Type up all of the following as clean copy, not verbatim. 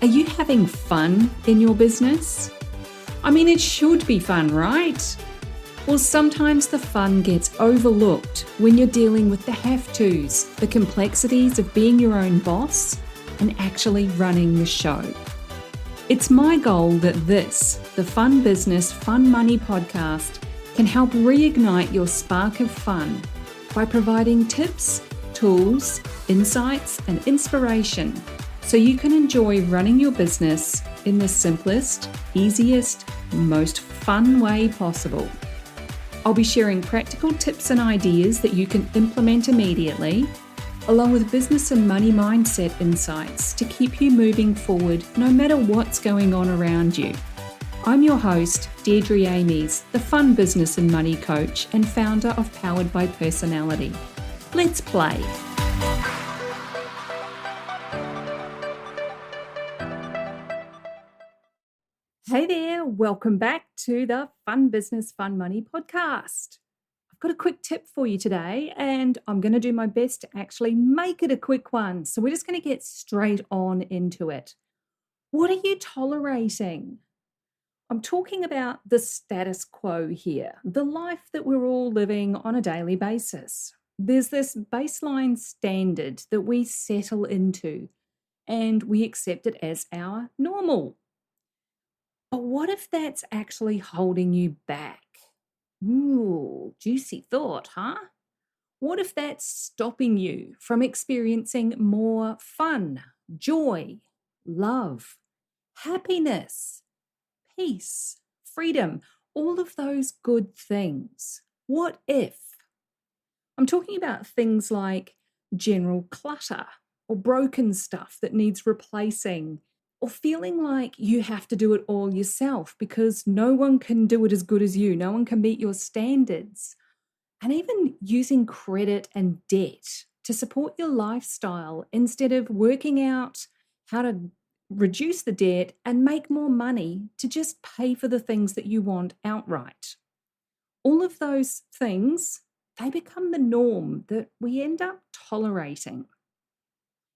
Are you having fun in your business? I mean, it should be fun, right? Well, sometimes the fun gets overlooked when you're dealing with the have-tos, the complexities of being your own boss and actually running the show. It's my goal that this, the Fun Business, Fun Money podcast, can help reignite your spark of fun by providing tips, tools, insights, and inspiration so you can enjoy running your business in the simplest, easiest, most fun way possible. I'll be sharing practical tips and ideas that you can implement immediately, along with business and money mindset insights to keep you moving forward no matter what's going on around you. I'm your host, Deirdre Amies, the Fun Business and Money Coach and founder of Powered by Personality. Let's play. Hey there, welcome back to the Fun Business, Fun Money podcast. I've got a quick tip for you today, and I'm going to do my best to actually make it a quick one. So we're just going to get straight on into it. What are you tolerating? I'm talking about the status quo here, the life that we're all living on a daily basis. There's this baseline standard that we settle into, and we accept it as our normal. But what if that's actually holding you back? Ooh, juicy thought, huh? What if that's stopping you from experiencing more fun, joy, love, happiness, peace, freedom, all of those good things? What if? I'm talking about things like general clutter or broken stuff that needs replacing, or feeling like you have to do it all yourself because no one can do it as good as you. No one can meet your standards. And even using credit and debt to support your lifestyle instead of working out how to reduce the debt and make more money to just pay for the things that you want outright. All of those things, they become the norm that we end up tolerating.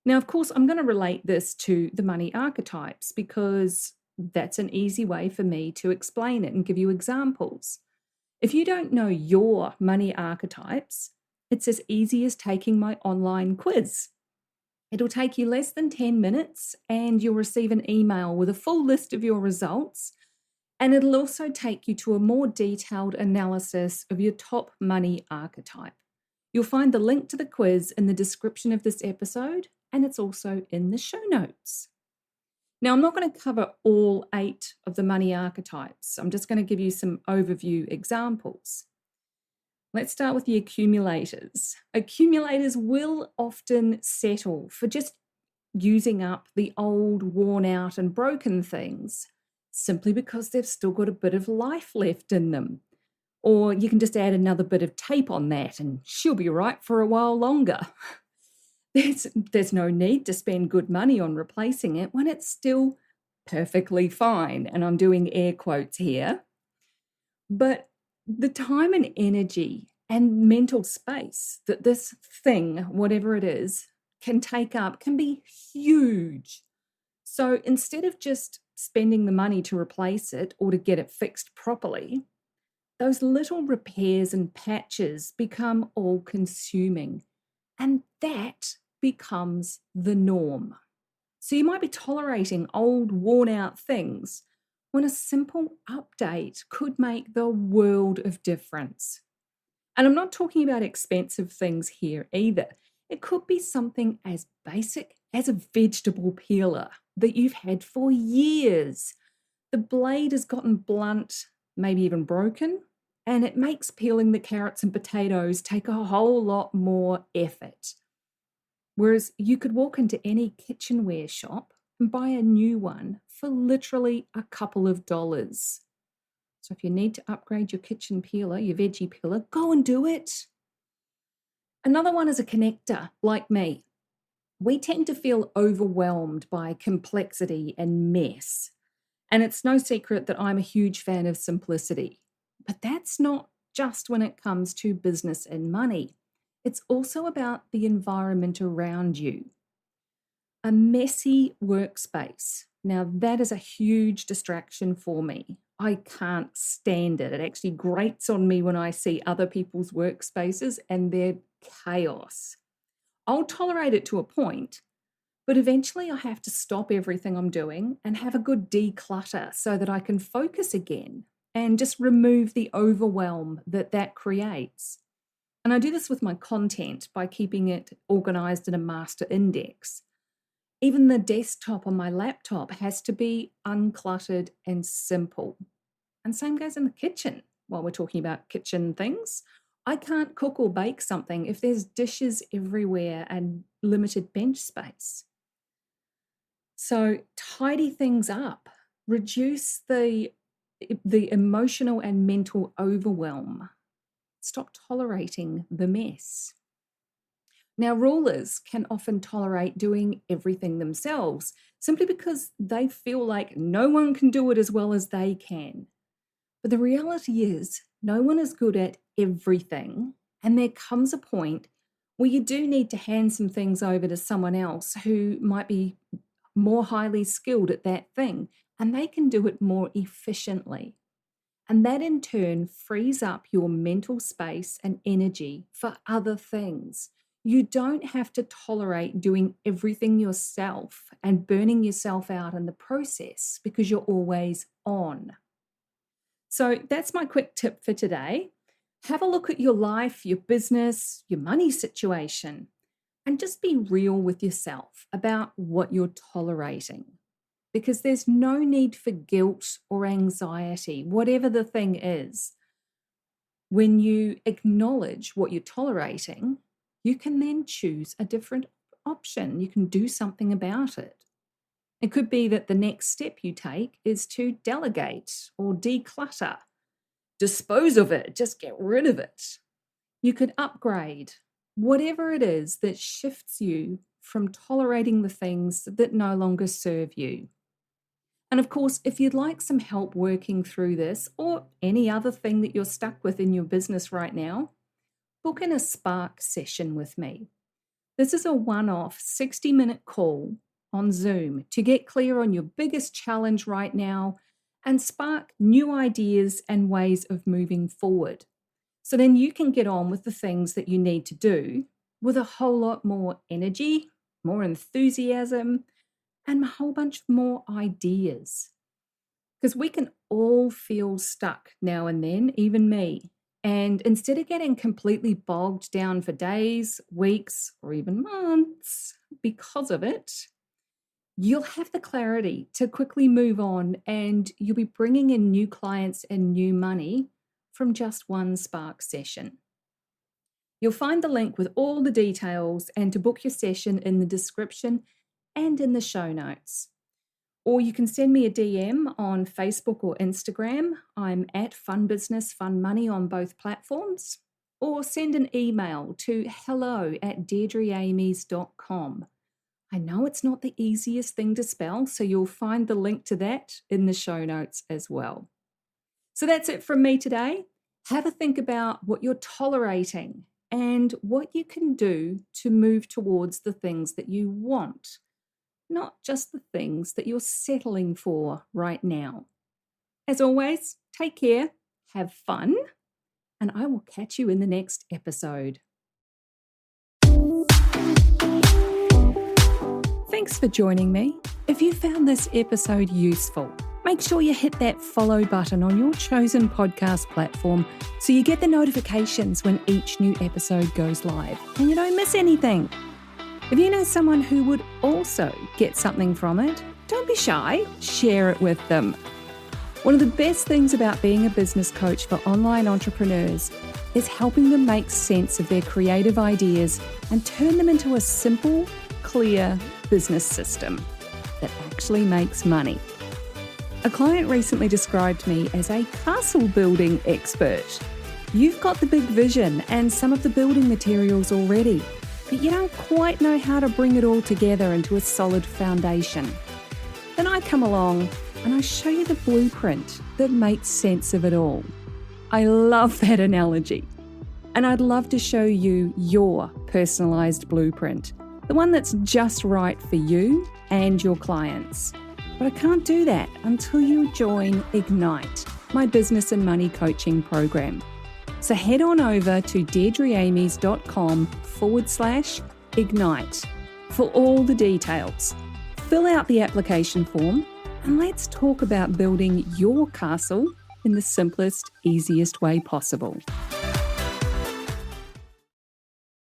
Now, of course, I'm going to relate this to the money archetypes because that's an easy way for me to explain it and give you examples. If you don't know your money archetypes, it's as easy as taking my online quiz. It'll take you less than 10 minutes and you'll receive an email with a full list of your results. And it'll also take you to a more detailed analysis of your top money archetype. You'll find the link to the quiz in the description of this episode, and it's also in the show notes. Now, I'm not going to cover all 8 of the money archetypes. I'm just going to give you some overview examples. Let's start with the accumulators. Accumulators will often settle for just using up the old, worn out and broken things simply because they've still got a bit of life left in them. Or you can just add another bit of tape on that and she'll be right for a while longer. There's no need to spend good money on replacing it when it's still perfectly fine. And I'm doing air quotes here. But the time and energy and mental space that this thing, whatever it is, can take up can be huge. So instead of just spending the money to replace it or to get it fixed properly, those little repairs and patches become all-consuming. And that becomes the norm. So you might be tolerating old, worn-out things when a simple update could make the world of difference. And I'm not talking about expensive things here either. It could be something as basic as a vegetable peeler that you've had for years. The blade has gotten blunt, maybe even broken, and it makes peeling the carrots and potatoes take a whole lot more effort. Whereas you could walk into any kitchenware shop and buy a new one for literally a couple of dollars. So if you need to upgrade your kitchen peeler, your veggie peeler, go and do it. Another one is a connector, like me. We tend to feel overwhelmed by complexity and mess. And it's no secret that I'm a huge fan of simplicity. But that's not just when it comes to business and money. It's also about the environment around you. A messy workspace. Now, that is a huge distraction for me. I can't stand it. It actually grates on me when I see other people's workspaces and they're chaos. I'll tolerate it to a point, but eventually I have to stop everything I'm doing and have a good declutter so that I can focus again and just remove the overwhelm that creates. And I do this with my content by keeping it organized in a master index. Even the desktop on my laptop has to be uncluttered and simple. And same goes in the kitchen. While we're talking about kitchen things, I can't cook or bake something if there's dishes everywhere and limited bench space. So tidy things up, reduce the emotional and mental overwhelm. Stop tolerating the mess. Now, rulers can often tolerate doing everything themselves simply because they feel like no one can do it as well as they can. But the reality is, no one is good at everything, and there comes a point where you do need to hand some things over to someone else who might be more highly skilled at that thing, and they can do it more efficiently. And that in turn frees up your mental space and energy for other things. You don't have to tolerate doing everything yourself and burning yourself out in the process because you're always on. So that's my quick tip for today. Have a look at your life, your business, your money situation, and just be real with yourself about what you're tolerating. Because there's no need for guilt or anxiety, whatever the thing is. When you acknowledge what you're tolerating, you can then choose a different option. You can do something about it. It could be that the next step you take is to delegate or declutter, dispose of it, just get rid of it. You could upgrade, whatever it is that shifts you from tolerating the things that no longer serve you. And of course, if you'd like some help working through this or any other thing that you're stuck with in your business right now, book in a Spark session with me. This is a one-off 60-minute call on Zoom to get clear on your biggest challenge right now and spark new ideas and ways of moving forward. So then you can get on with the things that you need to do with a whole lot more energy, more enthusiasm, and a whole bunch more ideas. Because we can all feel stuck now and then, even me. And instead of getting completely bogged down for days, weeks, or even months because of it, you'll have the clarity to quickly move on and you'll be bringing in new clients and new money from just one Spark session. You'll find the link with all the details and to book your session in the description and in the show notes. Or you can send me a DM on Facebook or Instagram. I'm at Fun Business, Fun Money on both platforms. Or send an email to hello@deirdreamies.com. I know it's not the easiest thing to spell, so you'll find the link to that in the show notes as well. So that's it from me today. Have a think about what you're tolerating and what you can do to move towards the things that you want, not just the things that you're settling for right now. As always, take care, have fun, and I will catch you in the next episode. Thanks for joining me. If you found this episode useful, make sure you hit that follow button on your chosen podcast platform so you get the notifications when each new episode goes live and you don't miss anything. If you know someone who would also get something from it, don't be shy, share it with them. One of the best things about being a business coach for online entrepreneurs is helping them make sense of their creative ideas and turn them into a simple, clear business system that actually makes money. A client recently described me as a castle building expert. You've got the big vision and some of the building materials already, but you don't quite know how to bring it all together into a solid foundation. Then I come along and I show you the blueprint that makes sense of it all. I love that analogy. And I'd love to show you your personalized blueprint the one that's just right for you and your clients. But I can't do that until you join Ignite, my business and money coaching program. So head on over to deirdreamies.com/ignite for all the details. Fill out the application form and let's talk about building your castle in the simplest, easiest way possible.